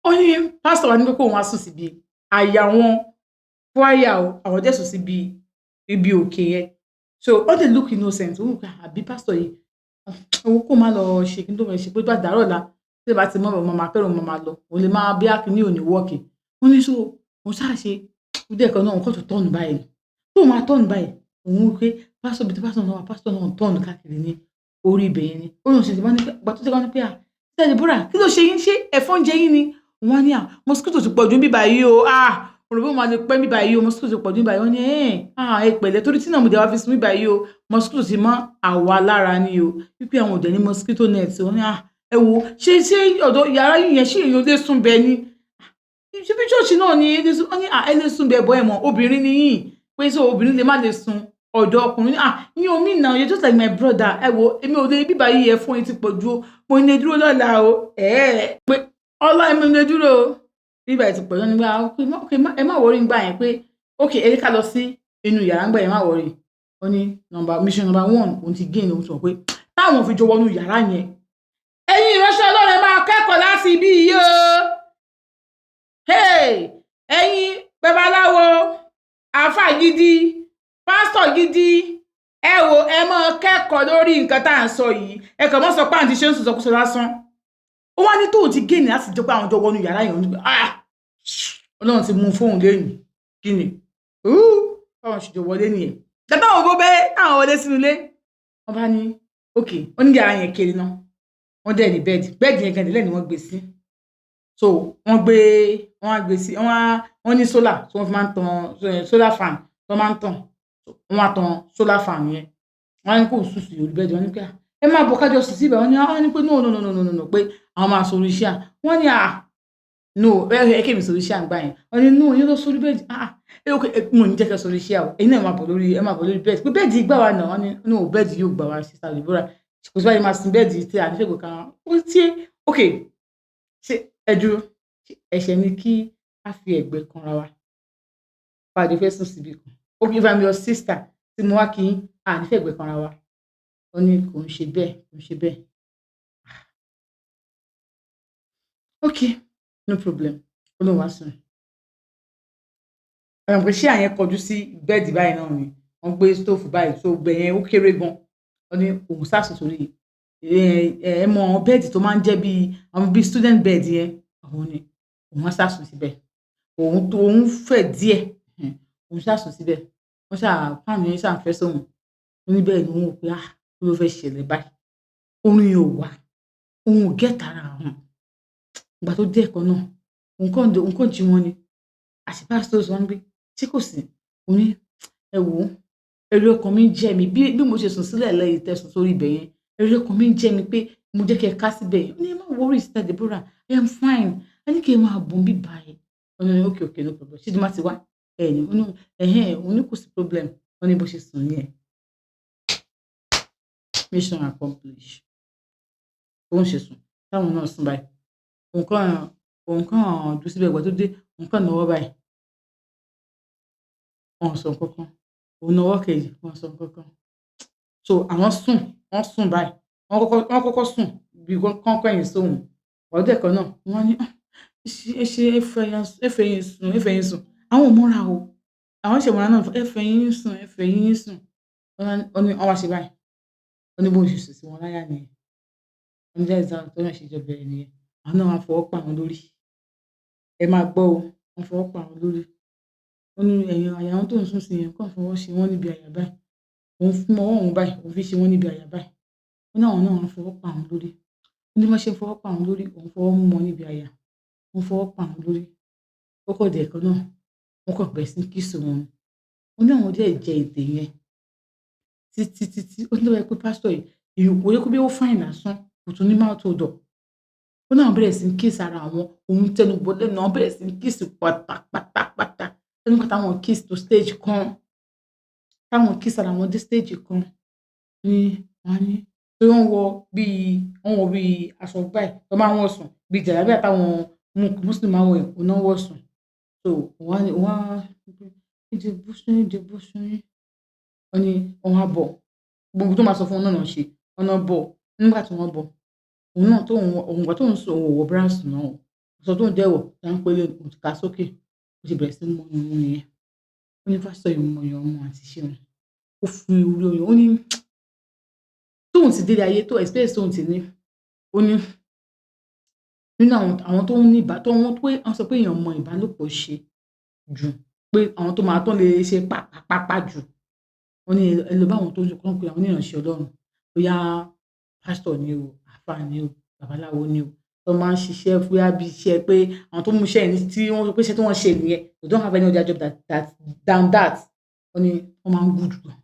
ó ní pásítọ̀ wa ní pé kóun wá sùn síbi àyà wọn wáyà o àwọn dẹ̀ sùn síbi ibi òkè yẹn so all dey look innocent ó wù pé àbí pásítọ̀ yìí owó kó má lọ ṣe kí n tó fẹ́ ṣe pé bá dàárọ̀ la tí ẹ bá ti mọ̀ ọmọ máa fẹ́ràn ọmọ máa lọ òun lè máa bí akíní òní wọ́ọ̀kì ó ní so òun ṣáà ṣe ìdí ẹ̀kan náà òun kàn tó tọ́ọ̀nù báyìí tóun máa tọ́ọ̀nù báyìí òun wí pé pásítọ̀ bíi pásítọ̀ náà wà pásítọ̀ náà tọ́ọ̀nù káàkiri ní orí ibẹ̀ yẹn ni ó lóun ṣe ti bá ní pé àgbà tó ti wá ní pé ṣe Deborah kí ló ṣe yín ṣé ẹ̀fọn jẹ yín ni wọ́n ní mosquito ti pọ̀jù bíbá yìí o òrùbó máa lè pẹ́ bíbá yìí o mosquito ti pọ̀jù bíbá yìí wọ́n ní ẹ pẹ̀lẹ́ torí tí náà mo dẹ̀ wá fi sùn bíbá yìí o mosquito ti mọ́ àwa lára ni o wípé àwọn òdẹ̀ ní mosquito net wọ́n ní ẹ wo ṣé ọ̀dọ̀ yàrá yìí yẹn ṣé èèyàn lè sùn bẹ́ẹ̀ ni ṣé bí ṣọ́ọ̀ṣì náà ni wọ́n ní ẹ lè sùn bẹ́ẹ̀ bọ́ ẹ̀ mọ́ obìnrin ni yìí pé so obìnrin lè má lè sùn ọ̀dọ̀ ọkùnrin ní omi náà you're just like my brother ẹ wo èmi ò lè bíbá yìí ẹ fún etí pọ̀ ju o mo ní dúró lọ́la o pé ọlá èmi ní dúró o bíbá ẹ ti pọ̀ lọ́nà nígbà ẹ má wọrí nígbà yẹn pé ok ẹ ká lọ sí inú yàrá nígbà yẹn má wọrí ó ní mission number 1 òun ti gain òun sọ pé táwọn fi jọ wọnú yàrá yẹn ẹ̀yin ìránṣẹ́ Ọlọ́run máa kẹ́kọ̀ọ́ láti ibi yìí o ẹ̀yin babaláwo àáfà gidi pásítọ̀ gidi ẹ wo ẹ mọ kẹ́kọ̀ọ́ lórí nǹkan tá à ń sọ yìí ẹ kàn mọ́ sọ pé àǹtí ṣe ń sọ̀sọ́kúsọ lásán ó wá ní tóun ti géènì láti jọ pé àwọn jọ wọnú yàrá yẹn nígbà Ọlọ́run ti mú fóun lẹ́yìn kí ni báwọn ṣe jọ wọlé nìyẹn jẹ́tọ́ àwọn bó bẹ́ẹ̀ táwọn wọlé sínú ilé wọ́n bá ní ok wọ́n ní yàrá yẹn kiri náà wọ́n dẹ̀ ní bẹ́ẹ̀dì yẹn gàdílẹ̀ ni wọ́n gbé sí so wọ́n gbé sí wọ́n ní sólà tí wọ́n fi máa ń tan solar fan tó máa ń tàn wọ́n á tan solar fan yẹn wọ́n á ní kó sùn sí orí bẹ́ẹ̀dì wọ́n ní pé ẹ máa bọ̀ kájọ sùn síbẹ̀ wọ́n ní pé no pé àwọn máa sọ orí iṣẹ́ wọ́n ní no ẹ kí mi sọ orí iṣẹ́ àgbà yẹn wọ́n ní no yín lọ sórí bẹ́ẹ̀dì mo ní jẹ́ kẹ́ sọ orí iṣẹ́ o ẹ̀yin náà máa bọ̀ lórí bẹ́ẹ̀dì pé bẹ́ẹ̀dì gbà wá náà wọ́n ní no bẹ́ẹ̀dì yóò gbà wá sí Deborah kò sí báyìí máa sin bẹ́ẹ̀dì tí a nífẹ̀ẹ́ kan ó tí ok ṣe ẹ dúró ẹ̀ṣẹ̀ ni kí a fi ẹ̀gbẹ́ kanra wa pàdé fẹ́ sùn síbi kan okay if I'm your sister tí mo wá kí nífẹ̀ẹ́ ẹ̀gbẹ́ kanra wa ó ní kò ń ṣe bẹ́ẹ̀ ok no problem ó lóun wá sùn ẹ̀rọ pé ṣé àyẹn kọjú sí bẹ́ẹ̀dì báyìí náà ni wọ́n gbé stóòfù báyìí tó gbẹ̀yẹn ó kéré gan ó ní òun sásùn sórí ẹ mọ bẹ́ẹ̀dì tó máa ń jẹ́ bíi student bed yẹn àwọn ni òun á sásùn síbẹ̀ òun fẹ̀ díẹ̀ òun sásùn síbẹ̀ wọ́n fáàmì yẹn ṣàǹfẹ́ sóhun ó ní bẹ́ẹ̀ ni òun ò pé kí ló fẹ́ ṣẹlẹ̀ báyìí orin yóò wá òun ò gẹ́ta ara hàn ìgbà tó dé ẹ̀kọ́ náà òun kàn jí wọn ni àṣìpásítọ̀ sọ wọn gbé tí kò sí òun ní ẹ wò ó ẹ̀rí ọkàn mi ń jẹ́ mi bí mo ṣe sùn sílẹ̀ lẹ́yìn tẹ̀sùn sórí ibẹ̀ yẹn ẹ̀rí ọkàn mi ń jẹ́ mi pé mo jẹ́ kí ẹ ká síbẹ̀ yẹn ó ní ẹ má worry sister Deborah I am fine a ní kí ẹ máa bùn bí báyìí ó ní ok no problem ṣé jùmọ̀ ti wá òun ní kò sí problem ó ní bó ṣe sùn ní ẹ̀ mission accomplished òun ṣe sùn táwọn náà sùn báyìí òun kàn dúró síbẹ̀ ìgbà tó dé òun kàn náwó báyìí wọn sọ kankan òun náwó kejì wọn sọ kankan so àwọn wọ́n sùn báyìí wọ́n kọ́kọ́ sùn bí wọ́n kọ́yìn sóhun ọ̀dẹ̀ kan náà wọ́n ní ṣe ẹfẹ̀yìn sùn àwọn ò múra o àwọn ìṣèwọ̀n náà ẹfẹ̀yìn sùn wọ́n wá ṣe báyìí wọ́n ní bó ṣe sùn sí wọn láyà nìyẹn wọ́n ní jáde sáà tó náà ṣe jọba ẹ̀ nìyẹn àwọn náà wọ́n fọwọ́ pa àwọn lórí ẹ máa gbọ́ o wọ́n fọwọ́ pa àwọn lórí wọ́n ní ẹ̀yìn àyà wọn tó ń sùn sí yẹn kàn fọwọ́ ṣe wọ́n níbi àyà báyìí òun fún ọwọ́ òun báyìí òun fi ṣe wọ́n níbi àyà báyìí wọ́n ní àwọn náà wọ́n fọwọ́ pa àwọn lórí wọ́n ní wọ́n ṣe fọwọ́ pa àwọn lórí òun fọwọ́ mú wọn níbi àyà wọ́n fọwọ́ pa àwọn lórí ó kọ̀ dẹ̀ kan náà wọ́n kàn bẹ̀rẹ̀ sí ní kíìsì wọn wọ́n ní àwọn díẹ̀ jẹ ètè yẹn títí ó ní lọ́wọ́ pé pásítọ̀ yìí kò yẹ kó bí ó fáìn lásán kò tún ní máa tó dọ̀ ó náà bẹ̀rẹ̀ sí ní kíìsì ara àwọn òun tẹnu bọ́ lẹ́nu àwọn bẹ̀rẹ̀ sí ní kíìsì pátápátá tẹnu pátá àwọn kíìsì tó stage kan táwọn kíìsì ara wọn dé stage kan ní wọ́n ní pé wọ́n wọ bíi aṣọ báyìí tó máa ń wọ̀ sùn bíi jàlábíà táwọn mùsùlùmí máa ń wọ̀ òun náà wọ̀ sùn so wọ́n ìdìbò sún wọ́n ní wọ́n á bọ̀ gbogbo tó máa sọ fún wọn náà ṣe wọ́n náà bọ̀ nígbà tí wọ́n bọ̀ òun náà òun gbà tó ń sọ òun wọ bíráùsì náà aṣọ tó ń dẹ̀ wọ̀ tá ń pélé òun ti ká sókè, ó ti bẹ̀rẹ̀ sí ní mọyàn òun nìyẹn. Ó ní pásítọ̀ yìí mọyàn òun àǹtí Ṣeun. Ó fi orí ọyàn ó ní tóun ti délé ayé tó experience tóun ti ní, ó ní nínú àwọn tó ń ní tó wọ́n pé wọ́n sọ pé èèyàn mọ ìbálòpọ̀ ṣe jù, pé àwọn tó máa tán lè ṣe pàpàpàpà jù. Wọ́n ní ẹ lọ bá àwọn tó ń pe àwọn oníránṣẹ́ Ọlọ́run, bóyá pásítọ̀ ni o, àlùfáà ni o, babaláwo ni o, tó máa ń ṣiṣẹ́ bóyá bí iṣẹ́ pé àwọn tó mú iṣẹ́ yẹn tí wọ́n sọ pé iṣẹ́ tí wọ́n ṣe nìyẹn, they don't have any other job than that. Wọ́n ní wọ́n máa ń good gan.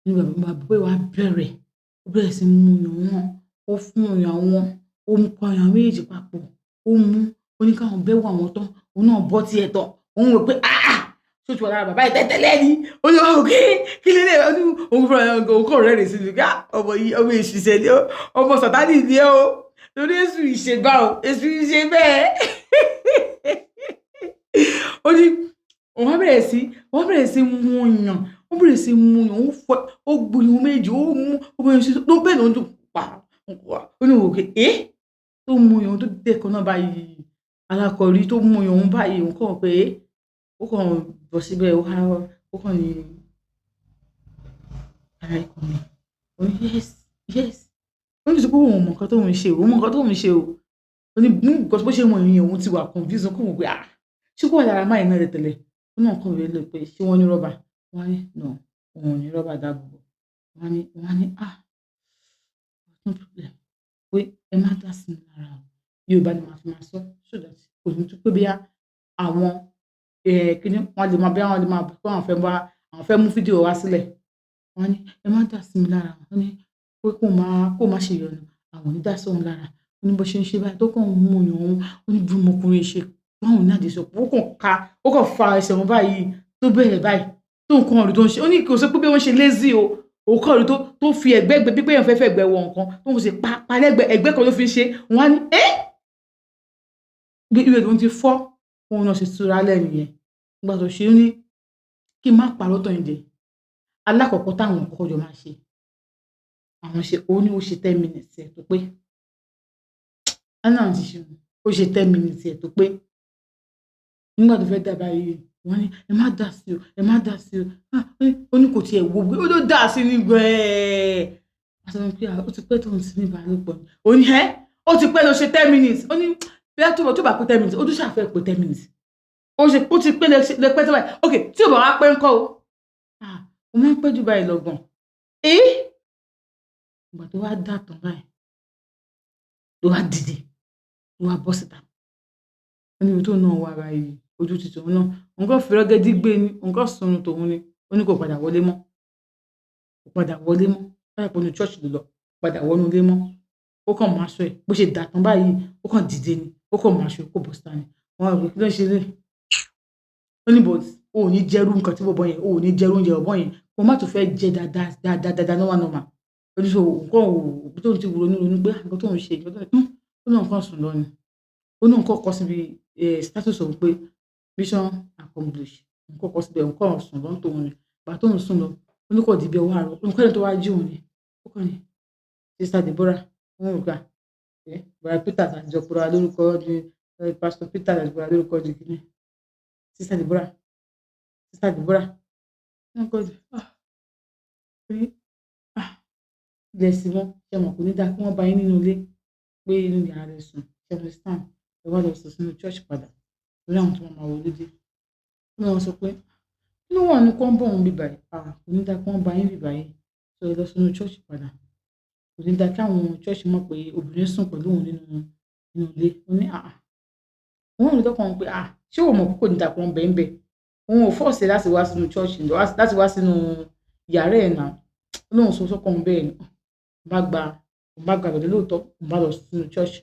Ní bàbá pé wàá bẹ̀rẹ̀, ó bẹ̀rẹ̀ sí ní mú ọyàn wọn, ó fún ọyàn wọn, ó mú pa ọyàn méjèèjì papọ̀, ó mú, ó ní káwọn bẹ́wò àwọn tán, òun náà bọ́ tiẹ̀ tán. Òun rò pé ṣó ti wà lára bàbá yìí tẹ́tẹ́lẹ̀ ni? Ó ní kí lélẹ̀? Ó ní òun fúnra ẹ̀ òun kàn rẹ́rìn-ín sí ni pé ọmọ yìí ọmọ èṣìṣẹ́ ni ó, ọmọ Sàtánì ni ó, torí Èṣù ìṣe báun, Èṣù ìṣe bẹ́ẹ̀. Ó ní wọ́n bẹ̀rẹ̀ sí mú ọyàn, ó bẹ̀rẹ̀ sí mú ọyàn, ó gboyàn wọn méjèèjì, ó mú, ó bẹ̀rẹ̀ sí ló bẹ́ẹ̀ ló ń dùn pa. Ó ní òun wò pé tó mú ọyàn tó dẹ́kan náà báyìí, alákọ̀rí tó mú ọyàn òun báyìí, òun kàn pé ó kàn bọ́ síbẹ̀, ó kàn ní ara ikùn mi. Ó ní yes, yes. Ó ní sọ pé òun ò mọ nǹkan tóun ṣe o, òun mọ nǹkan tóun ṣe o. Ó ní because bó ṣe mọ ìyẹn òun ti wà confused, kó wò pé ṣé kó wà lára máa iná rẹ̀ tẹ́lẹ̀. Ó náà kàn wí lè pé ṣé wọ́n ní rọ́bà? Wọ́n á ní no, òun ò ní rọ́bà dáàbòbò. Wọ́n á ní no problem pé ẹ má dá sí mi lára o. Yorùbá ni màá fi máa sọ so that kò ní tún pé bóyá àwọn kíní wọ́n lè máa bí àwọn lè máa pé àwọn fẹ́ mú fídíò wá sílẹ̀. Wọ́n ní ẹ má dá sí mi lára. Wọ́n ní pé kó má ṣe ìyọnu, àwọn ò ní dá sí òun lára. Ó ní bó ṣe ń ṣe báyìí tó kàn ń mú ọyàn òun, ó ní bí ọmọkùnrin ṣe báwọn ní àdìsọ́pọ̀, ó kàn fa ẹsẹ̀ wọn báyìí tó bẹ̀rẹ̀ báyìí tó nǹkan ọ̀rọ̀ tó ń ṣe. Ó ní kò sọ pé bí wọ́n ṣe lazy o, òun kàn rí tó fi ẹ̀gbẹ́ bí pé èèyàn fẹ́ fẹ́ ẹ̀gbẹ́ wọ nǹkan tó ń ṣe pa lẹ́gbẹ̀ẹ́ ẹ̀gbẹ́ kan ló fi ń ṣe. Wọ́n á ní bí ìwé lòun ti fọ́, òun náà ṣe túra lẹ́nu yẹn. Nígbà tó ṣe ó ní kí n má parọ́ tàn yín jẹ. Alákọ̀ọ́kọ́ táwọn kọ́kọ́ jọ máa ṣe, àwọn ṣe ó ní ó ṣe 10 minutes ẹ̀ tó pé. Àǹtí Ṣeun ó ṣe 10 minutes ẹ̀ tó pé. Nígbà tó fẹ́ dà báyìí, wọ́n ní ẹ má dà sí o, ẹ má dà sí o. Ó ní kò tiẹ̀ wo ó ló dà sí ní gbẹ̀ẹ́. A sọ pé ó ti pẹ́ tóun ti ní ìbálòpọ̀ ni. Ó ní ó ti pẹ́ ló ṣe 10 minutes. Ó ní bí a tó bá pé 10 minutes, ó tún ṣàfẹ́ pé 10 minutes. Ó ti pẹ́ lè pẹ́ tó báyìí. Ok, tí ò bá wá pẹ́ ńkọ́ o? Ó máa ń pẹ́ jù báyìí lọ gan. Ìgbà tó wá dà tán báyìí, ló wá dìde, ló wá bọ́ síta. Ó ní ibi tóun náà wà báyìí, ojú ti tòun náà. Òun kàn fi rẹ́gẹ́dí gbé ni, òun kàn sùn tòun ni. Ó ní kò padà wọlé mọ́. Kò padà wọlé mọ́. Báyìí pé inú church ló lọ, kò padà wọnú ilé mọ́. Ó kàn mú aṣọ ẹ̀, bó ṣe dà tán báyìí, ó kàn dìde ni, ó kàn mú aṣọ ẹ̀ kó bọ́ síta ni. Wọ́n á rò pé kí ló ń ṣe eléyìí? Ó ní but o ò ní jẹ́rú nǹkan tí bọ̀bọ́ yẹn, o ò ní jẹ́rú oúnjẹ bọ̀bọ́ yẹn, kó má tún fẹ́ jẹ dáadáa normal. Ó ní so nǹkan òbí tóun ti ronú pé nǹkan tóun ṣe, ó náà nǹkan sùn lọ ni. Ó ní nǹkan kọ síbi status òun pé mission accomplished. Nǹkan kọ síbẹ̀ nǹkan sùn lọ tòun ni. Ìgbà tóun sùn lọ, ó ní kò di bí ọwọ́ àárọ̀. Nǹkan ẹni tó wá jí òun ni. Ó kàn ní Sister Deborah, wọ́n rò pé Brother Peter àti ìjọ pera lórúkọ di Pastor Peter àti pera lórúkọ di kíní. Sister Deborah. Wọ́n kọ́ ilẹ̀ sí wọn, ṣe mọ̀ kò ní dáa kí wọ́n bá yín nínú ilé pé inú yàrá rẹ̀ sùn. Ṣé understand? Ẹ wá lọ sùn sínú church padà lórí àwọn tó máa wọlé dé. Ó ní wọ́n sọ pé kí ló wà ní compound òun bíbáyìí? Kò ní dáa kí wọ́n bá yín bíbáyìí. So ẹ lọ sínú church padà. Kò ní dáa kí àwọn church mọ̀ pé obìnrin sùn pẹ̀lú òun nínú ilé. Ó ní wọ́n rí lọ́kàn pé ṣé o mọ̀ pé kò ní dáa kí wọ́n bẹ̀ ń bẹ̀? Òun ò force láti wá sínú church, láti wá sínú yàrá ẹ̀ náà. Ó lóun sọ sọ́kàn bẹ́ẹ̀ ni. Bá gba bẹ̀dẹ̀ lóòótọ́, mo bá lọ sínú church.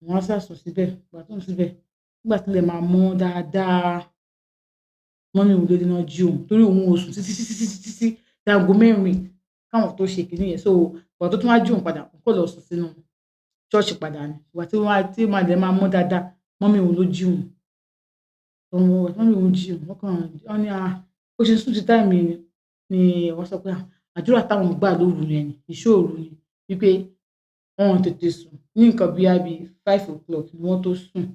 Wọ́n á sá sùn síbẹ̀, ìgbà tó ń síbẹ̀. Nígbà tí ilẹ̀ máa mọ́ dáadáa, mọ́mì òun ló dé náà jí òun torí òun ò sùn títí di aago 4 káwọn tó ṣe kíní yẹn. So ìgbà tó tún wá jí òun padà, òun kò lọ sùn sínú church padà ni. Ìgbà tí ilẹ̀ máa mọ́ dáadáa, mọ́mì òun ló jí òun. Mọ́mì òun jí òun, wọ́n ní ó ṣe sùn ti táìmì ni wọ́n sọ pé àdúrà táwọn gbà lóru yẹn ni, ìṣọ́ òru ni. Wípé wọn ò tètè sùn ní nǹkan bóyá bí 5 o'clock ni wọ́n tó sùn.